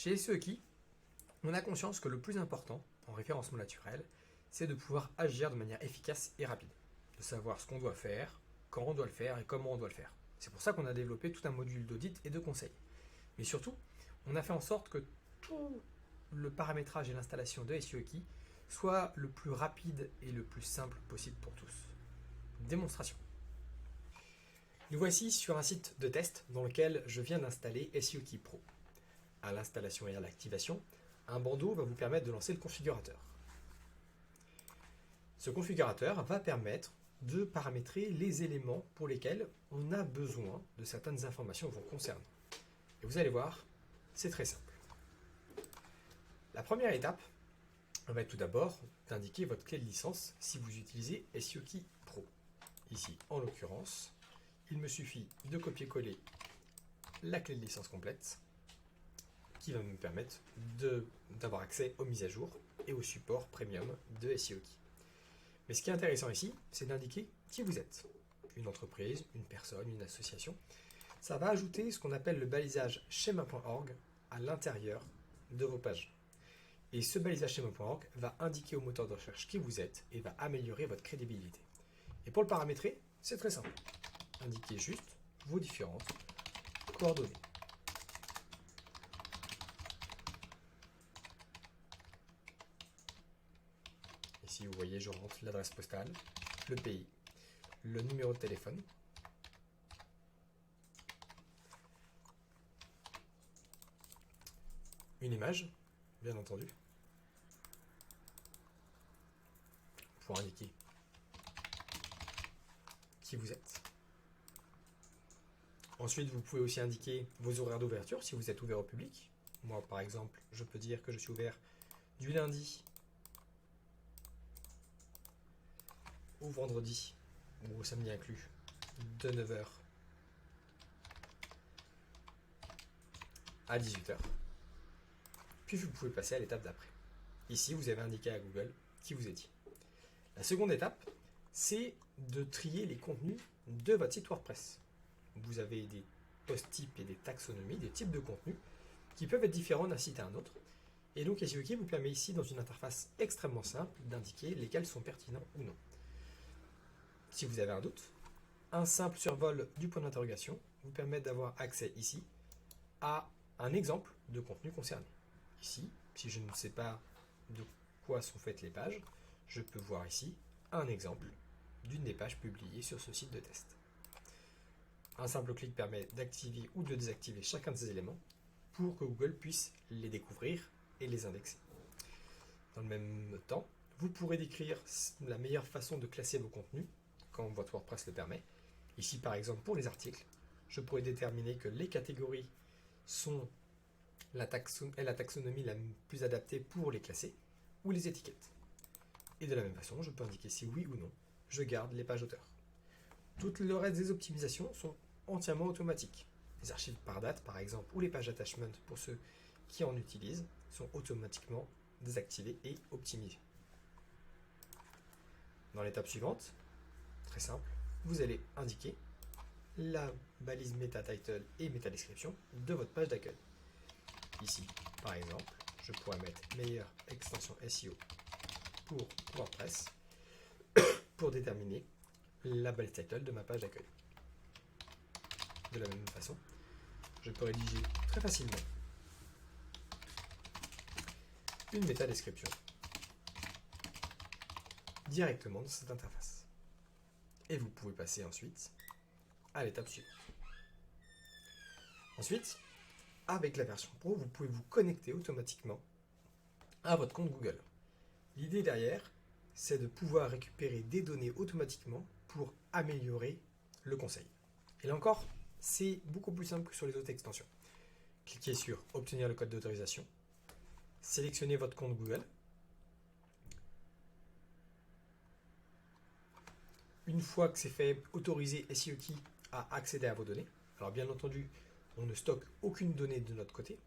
Chez SEO-Key, on a conscience que le plus important en référencement naturel, c'est de pouvoir agir de manière efficace et rapide, de savoir ce qu'on doit faire, quand on doit le faire et comment on doit le faire. C'est pour ça qu'on a développé tout un module d'audit et de conseil. Mais surtout, on a fait en sorte que tout le paramétrage et l'installation de SEO-Key soit le plus rapide et le plus simple possible pour tous. Démonstration. Nous voici sur un site de test dans lequel je viens d'installer SEO-Key Pro. À l'installation et à l'activation, un bandeau va vous permettre de lancer le configurateur. Ce configurateur va permettre de paramétrer les éléments pour lesquels on a besoin de certaines informations vous concernant. Et vous allez voir, c'est très simple. La première étape va être tout d'abord d'indiquer votre clé de licence si vous utilisez SEO-Key Pro. Ici, en l'occurrence, il me suffit de copier-coller la clé de licence complète qui va me permettre d'avoir accès aux mises à jour et au support premium de SEO-Key. Mais ce qui est intéressant ici, c'est d'indiquer qui vous êtes. Une entreprise, une personne, une association. Ça va ajouter ce qu'on appelle le balisage schema.org à l'intérieur de vos pages. Et ce balisage schema.org va indiquer au moteur de recherche qui vous êtes et va améliorer votre crédibilité. Et pour le paramétrer, c'est très simple. Indiquez juste vos différentes coordonnées. Ici, vous voyez, je rentre l'adresse postale, le pays, le numéro de téléphone, une image, bien entendu, pour indiquer qui vous êtes. Ensuite, vous pouvez aussi indiquer vos horaires d'ouverture si vous êtes ouvert au public. Moi, par exemple, je peux dire que je suis ouvert du lundi au vendredi, ou au samedi inclus, de 9h à 18h. Puis vous pouvez passer à l'étape d'après. Ici, vous avez indiqué à Google qui vous étiez. La seconde étape, c'est de trier les contenus de votre site WordPress. Vous avez des post-types et des taxonomies, des types de contenus qui peuvent être différents d'un site à un autre. Et donc SEO-Key vous permet ici, dans une interface extrêmement simple, d'indiquer lesquels sont pertinents ou non. Si vous avez un doute, un simple survol du point d'interrogation vous permet d'avoir accès ici à un exemple de contenu concerné. Ici, si je ne sais pas de quoi sont faites les pages, je peux voir ici un exemple d'une des pages publiées sur ce site de test. Un simple clic permet d'activer ou de désactiver chacun de ces éléments pour que Google puisse les découvrir et les indexer. Dans le même temps, vous pourrez décrire la meilleure façon de classer vos contenus quand votre WordPress le permet. Ici, par exemple, pour les articles, je pourrais déterminer que les catégories sont la taxonomie la plus adaptée pour les classer, ou les étiquettes. Et de la même façon, je peux indiquer si oui ou non je garde les pages auteurs. Tout le reste des optimisations sont entièrement automatiques. Les archives par date, par exemple, ou les pages attachment pour ceux qui en utilisent, sont automatiquement désactivées et optimisées. Dans l'étape suivante, très simple, vous allez indiquer la balise meta-title et meta-description de votre page d'accueil. Ici, par exemple, je pourrais mettre meilleure extension SEO pour WordPress pour déterminer la balise title de ma page d'accueil. De la même façon, je peux rédiger très facilement une méta-description directement dans cette interface. Et vous pouvez passer ensuite à l'étape suivante. Ensuite, avec la version Pro, vous pouvez vous connecter automatiquement à votre compte Google. L'idée derrière, c'est de pouvoir récupérer des données automatiquement pour améliorer le conseil. Et là encore, c'est beaucoup plus simple que sur les autres extensions. Cliquez sur « Obtenir le code d'autorisation », sélectionnez votre compte Google. Une fois que c'est fait, autorisez SEO-Key à accéder à vos données. Alors bien entendu, on ne stocke aucune donnée de notre côté.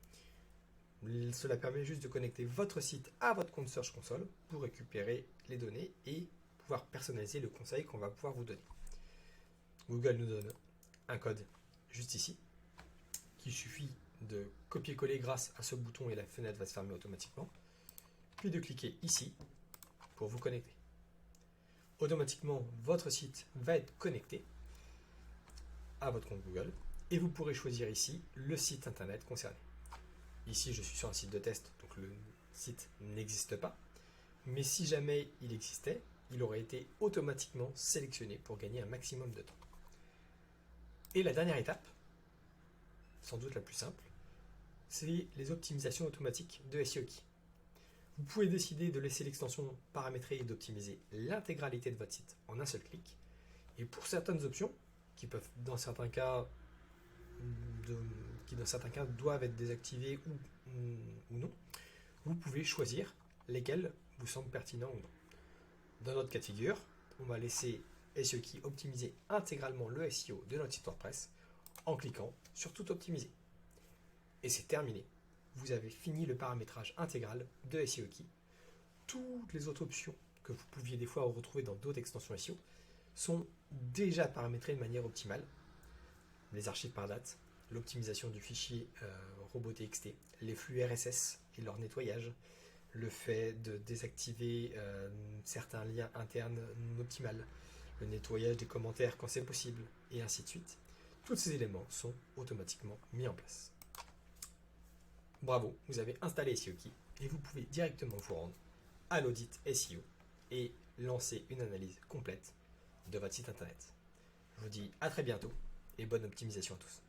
Cela permet juste de connecter votre site à votre compte Search Console pour récupérer les données et pouvoir personnaliser le conseil qu'on va pouvoir vous donner. Google nous donne un code juste ici qu'il suffit de copier-coller grâce à ce bouton et la fenêtre va se fermer automatiquement, puis de cliquer ici pour vous connecter. Automatiquement, votre site va être connecté à votre compte Google et vous pourrez choisir ici le site internet concerné. Ici, je suis sur un site de test, donc le site n'existe pas. Mais si jamais il existait, il aurait été automatiquement sélectionné pour gagner un maximum de temps. Et la dernière étape, sans doute la plus simple, c'est les optimisations automatiques de SEO Key. Vous pouvez décider de laisser l'extension paramétrer et d'optimiser l'intégralité de votre site en un seul clic. Et pour certaines options, qui peuvent dans certains cas doivent être désactivées ou non, vous pouvez choisir lesquelles vous semblent pertinents ou non. Dans notre cas de figure, on va laisser SEO Key optimiser intégralement le SEO de notre site WordPress en cliquant sur tout optimiser. Et c'est terminé. Vous avez fini le paramétrage intégral de SEO Key. Toutes les autres options que vous pouviez des fois retrouver dans d'autres extensions SEO sont déjà paramétrées de manière optimale. Les archives par date, l'optimisation du fichier robot.txt, les flux RSS et leur nettoyage, le fait de désactiver certains liens internes non optimales, le nettoyage des commentaires quand c'est possible, et ainsi de suite. Tous ces éléments sont automatiquement mis en place. Bravo, vous avez installé SEO Key et vous pouvez directement vous rendre à l'audit SEO et lancer une analyse complète de votre site internet. Je vous dis à très bientôt et bonne optimisation à tous.